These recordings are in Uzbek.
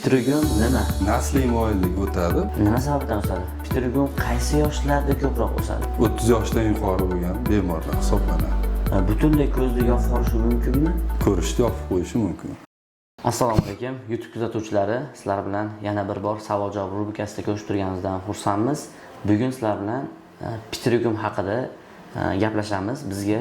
Pitirugun nima? Nasliy moyillik o'tadi. Nima sababdan o'sadi? Pitirugun qaysi yoshlarda ko'proq o'sadi? 30 yoshdan yuqori bo'lgan bemorlar hisoblanadi. Butunlay ko'zni yopib qolishi mumkinmi? Ko'rishni yopib qo'yishi mumkin. Assalomu alaykum YouTube kuzatuvchilari, sizlar bilan yana bir bor savol-javob rubrikasida ko'rishib turganimizdan xursandmiz. Bugun sizlar bilan pitirugun haqida gaplashamiz. Bizga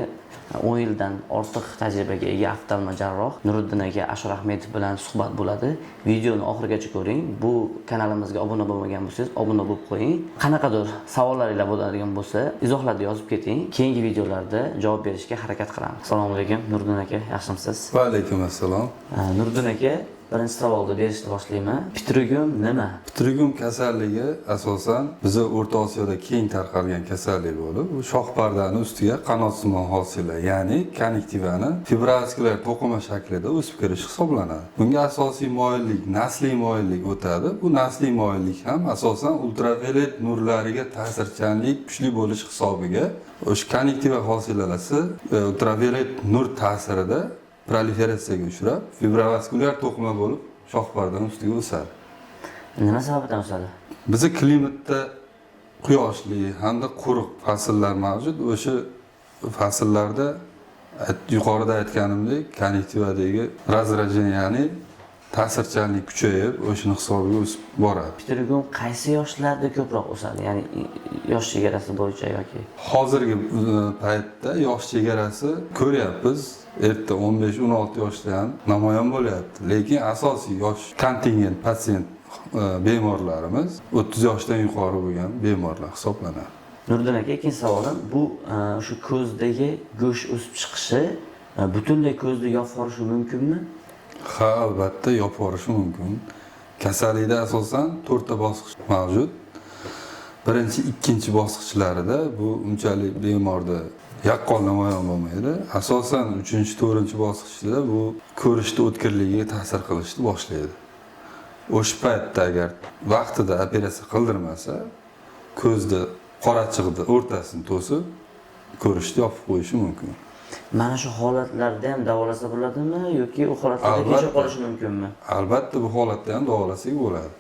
10 yildan ortiq tajribaga ega oftalmo jarroh Nuriddin aka Ashur Ahmedov bilan suhbat bo'ladi. Videoni oxirigacha ko'ring. Bu kanalimizga obuna bo'lmagan bo'lsangiz, obuna bo'lib qo'ying. Qanaqadir savollaringiz bo'ladigan bo'lsa, izohlarda yozib keting. Keyingi videolarda javob berishga harakat qilamiz. Assalomu alaykum Nuriddin aka, yaxshimisiz? Va alaykum assalom. Nuriddin aka, birinchi savolni berishni boshlayman. Pitirugun nima? Pitirugun kasalligi asosan bizda O'rta Osiyoda keng tarqalgan kasallik bo'lib, u shoh pardani ustiga qanotsimon hosila, ya'ni konjektivani fibrovaskulyar to'qima shaklida o'sib kirish hisoblanadi. Bunga asosiy moyillik, nasliy moyillik o'tadi. Bu nasliy moyillik ham asosan ultraviolet nurlariga ta'sirchanlik kuchli bo'lish hisobiga o'sha konjektiva hosilasi ultraviolet nur ta'sirida proliferatsiyaga uchrab, fibrovaskulyar to'qima bo'lib, shoh pardani ustiga o'sadi. Nima sababdan o'sadi? Bizda klimatda quyoshli hamda quruq fasllar mavjud. O'sha fasllarda yuqorida aytganimdek, konjektivadagi razrajeniya, ya'ni ta'sirchanlik kuchayib, o'shini hisobiga o'sib boradi. Pitirugun qaysi yoshlarda ko'proq o'sadi? Ya'ni yosh chegarasi bo'yicha yoki? Hozirgi paytda yosh chegarasi ko'ryapmiz. Erta 15-16 yoshda ham namoyon bo'lyapti. Lekin asosiy yosh kontingent pasiyent bemorlarimiz 30 yoshdan yuqori bo'lgan bemorlar hisoblanadi. Nuriddin aka, ikkinchi savolim, bu shu ko'zdagi go'sht o'sib chiqishi butunlay ko'zni yopib qolishi mumkinmi? Ha, albatta yopib qolishi mumkin. Kasallikda asosan 4 ta bosqich mavjud. Birinchi, ikkinchi bosqichlarida bu unchalik bemorda yaqqol namoyon bo'lmaydi. Asosan 3-4 bosqichda bu ko'rishni o'tkirligiga ta'sir qilishni boshlaydi. O'sha paytda agar vaqtida operatsiya qildirmasa, ko'zda qorachiqni o'rtasini to'sib, ko'rishni yopib qo'yishi mumkin. Mana shu holatlarda ham davolasa bo'ladimi yoki u holatlarda kechib qolishi mumkinmi? Albatta bu holatda ham davolasak bo'ladi.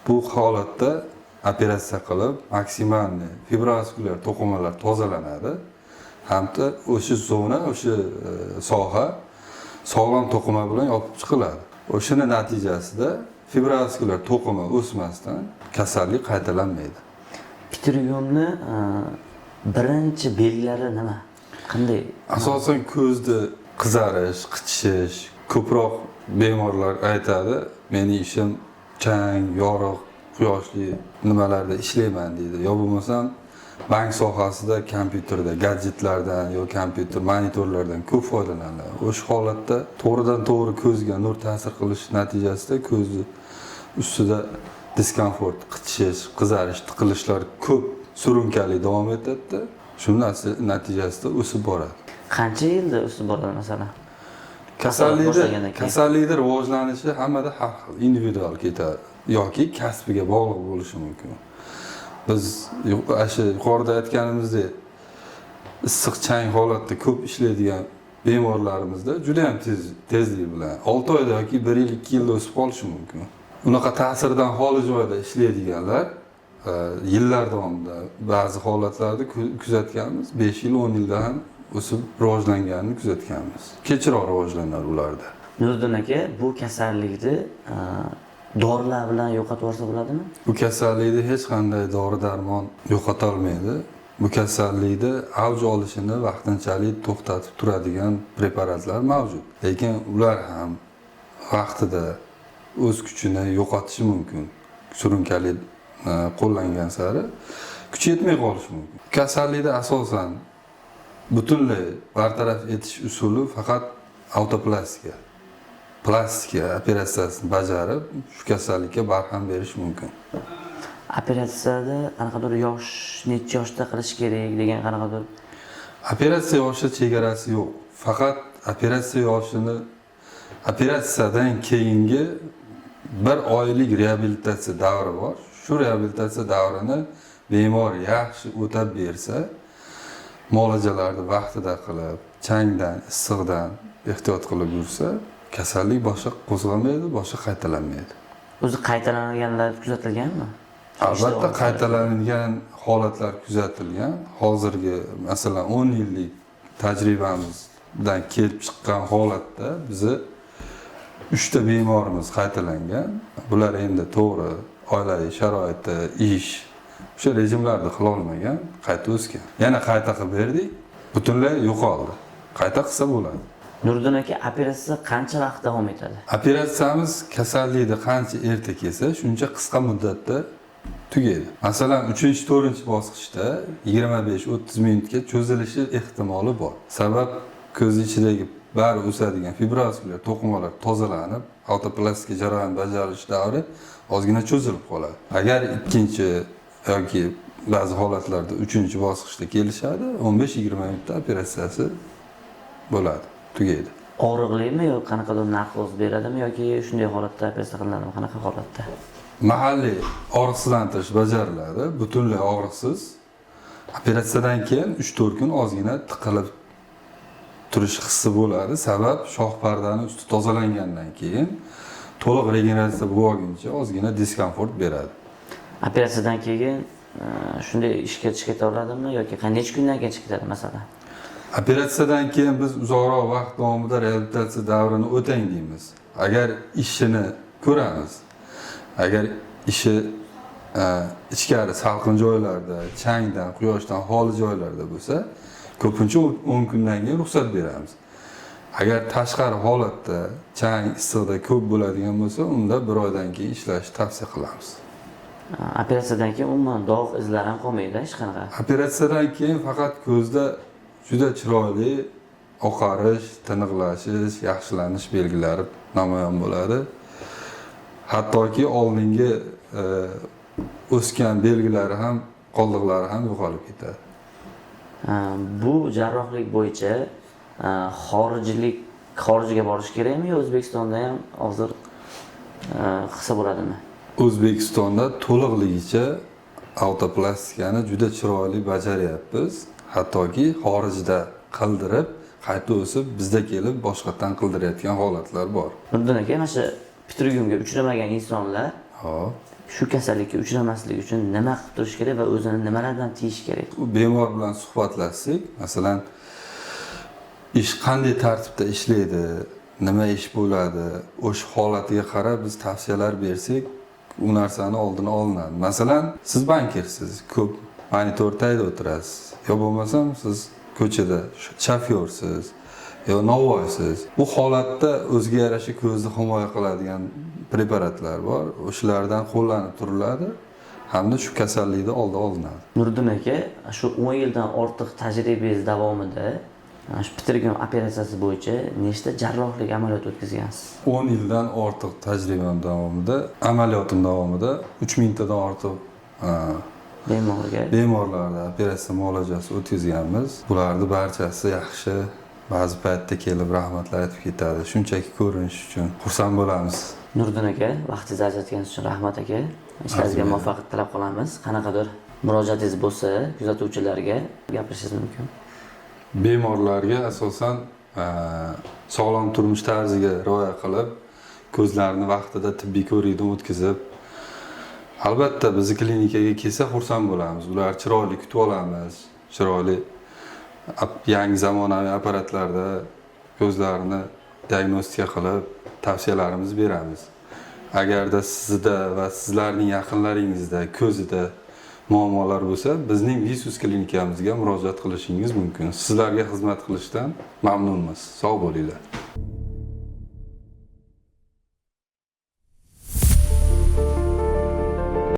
Bu holatda operatsiya qilib, maksimal fibrovaskulyar to'qimalar tozalanadi. Hamda o'sha zona, o'sha soha sog'lom to'qima bilan yopib chiqiladi. O'shini natijasida fibrovaskulyar to'qima o'smasdan kasallik qaytalanmaydi. Pitirugunni birinchi belgilari nima? Qanday? Asosan ko'zda qizarish, qichishish, ko'proq bemorlar aytadi, meni ishim chang, yorug', quyoshli nimalarda ishlayman deydi. Yo bo'lmasam bank sohasida kompyuterda, gadjetlardan yoki kompyuter monitorlardan ko'p foydalanadi. O'sha holatda to'g'ridan-to'g'ri ko'zga nur ta'sir qilish natijasida ko'zni ustida diskomfort, qichishish, qizarish, tiqilishlar ko'p surunkali davom etadi. Shuning natijasida o'sib boradi. Qancha yilda o'sib boradi masalan? Kasallikda rivojlanishi hammada har xil, individual ketadi yoki kasbiga bog'liq bo'lishi mumkin. Biz o'sha yuqorida aytganimizdek issiq chang holatda ko'p ishlaydigan bemorlarimizda juda ham tezlik bilan 6 oyda yoki 1 yil, 2 yilda o'sib qolishi mumkin. Unaqa ta'sirdan xoli joyda ishlaydiganlar yillar davomida ba'zi holatlarda kuzatganmiz, 5 yil, 10 yilda ham o'sib rivojlanganini kuzatganmiz. Kechroq rivojlanadi ularda. Nuriddin aka, bu kasallikni dorilar bilan yo'qotib yuborsa bo'ladimi? Bu kasallikni hech qanday dori-darmon yo'qota olmaydi. Bu kasallikni avj olishini vaqtinchalik to'xtatib turadigan preparatlar mavjud. Lekin ular ham vaqtida o'z kuchini yo'qotishi mumkin. Surunkali qo'llangan sari kuchi yetmay qolishi mumkin. Kasallikda asosan butunlay bartaraf etish usuli faqat avtoplastika, plastika operatsiyasini bajarib, shu kasallikka barham berish mumkin. Operatsiyada qanaqadir yosh, necha yoshda qilish kerak degan qanaqadir? Operatsiya yoshi chegarasi yo'q. Faqat operatsiyadan keyingi 1 oylik reabilitatsiya davri bor. Shu reabilitatsiya davrini bemor yaxshi o'tab bersa, muolajalarni vaqtida qilib, changdan, issiqdan ehtiyot qilib yursa, kasallik boshqa qo'zg'almaydi, boshqa qaytalanmaydi. O'zi qaytalanganlar kuzatilganmi? Albatta qaytalanadigan holatlar kuzatilgan. Hozirgi masalan 10 yillik tajribamizdan kelib chiqqan holatda bizi 3 ta bemorimiz qaytalangan. Bular endi to'g'ri oilaviy sharoitda ish o'sha rejimlarni qila olmagan, qayta o'sgan. Yana qayta qilib berdik, butunlay yo'qoldi. Qayta qilsa bo'ladi. Nuriddin aka, operatsiya qancha vaqt davom etadi? Operatsiyamiz kasallikni qancha erta kelsa, shuncha qisqa muddatda tugaydi. Masalan, 3-4 bosqichda 25-30 minutga cho'zilishi ehtimoli bor. Sabab ko'z ichidagi bari o'sadigan fibroskler to'qimalar tozalanib, autoplastika jarayon bajarish davri ozgina cho'zilib qoladi. Agar ikkinchi yoki ba'zi holatlarda 3-bosqichda kelishadi, 15-20 minutda operatsiyasi bo'ladi, tugaydi. Og'riqlimi yoki qanaqadir narkoz beradimi yoki shunday holatda operatsiya qilinadimi? Qanaqa holatda? Mahalliy og'riqsizlantirish bajariladi, butunlay og'riqsiz. Operatsiyadan keyin 3-4 kun ozgina tiqilib turish hissi bo'ladi. Sabab shoh pardani usti tozalangandan keyin to'liq regeneratsiya bo'lguncha ozgina diskomfort beradi. Operatsiyadan keyin shunday ishga chiqib ketaveradimi yoki necha kundan keyin chiqib ketadi masalan? Operatsiyadan keyin biz uzoqroq vaqt davomida reabilitatsiya davrini o'tang deymiz. Agar ishini ko'ramiz, agar ishi ichkari salqin joylarda, changdan, quyoshdan xoli joylarda bo'lsa, ko'pincha 10 kundan keyin ruxsat beramiz. Agar tashqari holatda, chang, issiqda ko'p bo'ladigan bo'lsa, unda 1 oydan keyin ishlashni tavsiya qilamiz. Operatsiyadan keyin umuman dog' izlar ham qolmaydi, hech qanaqa. Operatsiyadan keyin faqat ko'zda juda chiroyli oqarish, tiniqlashish, yaxshilanish belgilari namoyon bo'ladi. Hattoki oldingi o'sgan belgilari ham, qoldiqlari ham yo'qolib ketadi. Bu jarrohlik bo'yicha xorijga borish kerakmi yo O'zbekistonda ham hozir qilsa bo'ladimi? O'zbekistonda to'liqligicha autoplastikani juda chiroyli bajaryapmiz. Hattoki xorijda qildirib, qayta o'sib bizda kelib boshqatdan qildirayotgan holatlar bor. Nuriddin aka, mana shu pitrigumga uchramagan insonlar shu kasallikka uchramaslik uchun nima qilib turish kerak va o'zini nimalardan tiyish kerak? Bemor bilan suhbatlashsak, masalan, ish qanday tartibda ishlaydi, nima ish bo'ladi, o'sha holatiga qarab biz tavsiyalar bersak, u narsani oldini olinadi. Masalan, siz bankirsiz, ko'p monitor tagida o'tirasiz, yo bo'lmasam siz ko'chada shofyorsiz, yo novvoysiz. Bu holatda o'ziga yarasha ko'zni himoya qiladigan preparatlar bor. O'shalardan qo'llanib turiladi hamda shu kasallikni oldi olinadi. Nuriddin aka, shu 10 yildan ortiq tajribangiz davomida shu pitrigum operatsiyasi bo'yicha nechta jarrohlik amaliyot o'tkazgansiz? 10 yildan ortiq tajribam davomida, amaliyotim davomida 3000 tadan ortiq bemorlarda operatsiya muolajasi o'tkazganmiz. Bularning barchasi yaxshi. Ba'zi paytda kelib rahmatlar aytib ketadi. Shunchaki ko'rinish uchun xursand bo'lamiz. Nuriddin aka, vaqtingizni ajratganingiz uchun rahmat aka. Ishlaringizga muvaffaqiyat tilab qolamiz. Qanaqadir murojaatingiz bo'lsa, kuzatuvchilarga gapirishingiz mumkin. Bemorlarga asosan sog'lom turmush tarziga rioya qilib, ko'zlarini vaqtida tibbiy ko'rikdan o'tkazib, albatta bizni klinikaga kelsa xursand bo'lamiz. Ular chiroyli kutib olamiz. Chiroyli yangi zamonaviy apparatlarda ko'zlarini diagnostika qilib, tavsiyalarimizni beramiz. Agarda sizda va sizlarning yaqinlaringizda ko'zida muammolar bo'lsa, bizning Visus klinikamizga murojaat qilishingiz mumkin. Sizlarga xizmat qilishdan mamnunmiz. Sog' bo'linglar.